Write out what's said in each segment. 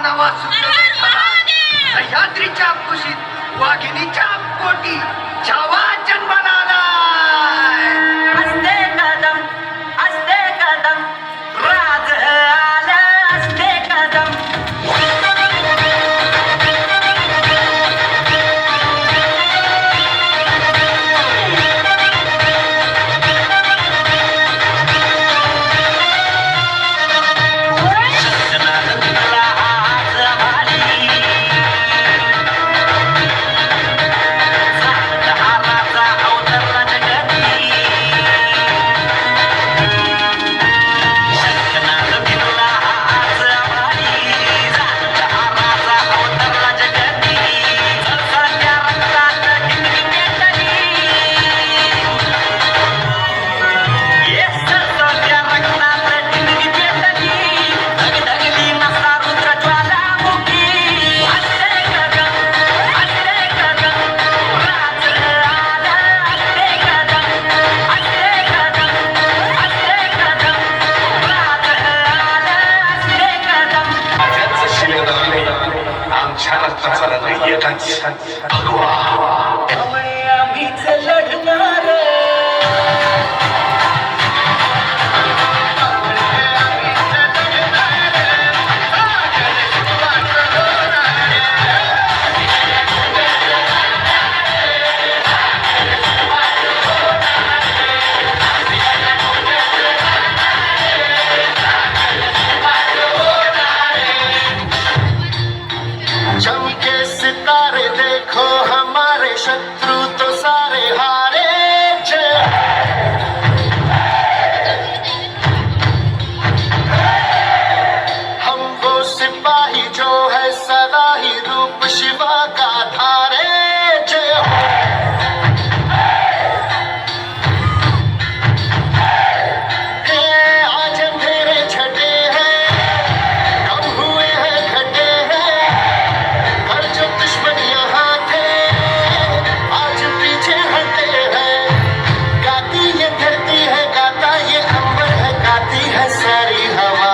नवा सुंदर झाला. सह्याद्रीच्या कुशीत वाघिणीच्या पोटी छावा जन्माला आलाय. असते कदम राज आलं असते कदम. आम्हीच लढणार. चमके सितारे देखो हमारे शत्रु तो सारे हारे. हम वो सिपाही जो है सदा ही रूप शिवा का धारे. जय हो. आज अंधेरे छटे हैं, कम हुए हैं घटे हैं. कर जो दुश्मन यहाँ थे आज पीछे हटे हैं. गाती ये धरती है, गाता ये अंबर है, गाती है सारी हवा.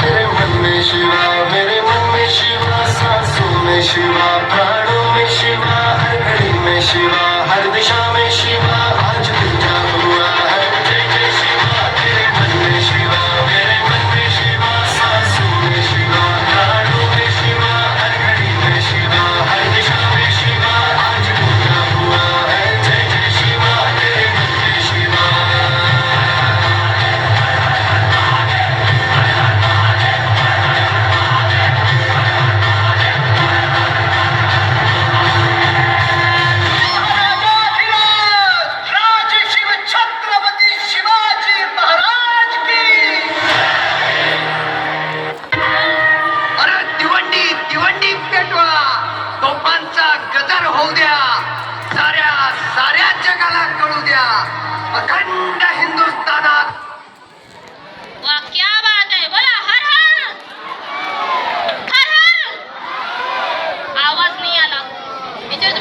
मेरे मन में शिवा, मेरे मन में शिवा, सांसों में शिवा, प्राणों में शिवा, हर घड़ी में शिवा, हर दिशा में शिवा. आज पूजा हुआ है. जय जय शिवा. तेरे मन में शिवा, मेरे मन में शिवा, सांसों में शिवा, प्राणों में शिवा, हर घड़ी में शिवा, हर दिशा में शिवा. आज पूजा हुआ है. जय जय शिवा. तेरे मन में शिवा. राज शिव छत्रपती शिवाजी महाराज की. अरे दिवंडी पेटवा. तोफांचा गजर होऊ द्या. साऱ्या जगाला कळू द्या. अखंड हिंदुस्थानात. वाह क्या बात है. बोला हर हर हर हर. आवाज नाही आला. याच्यावर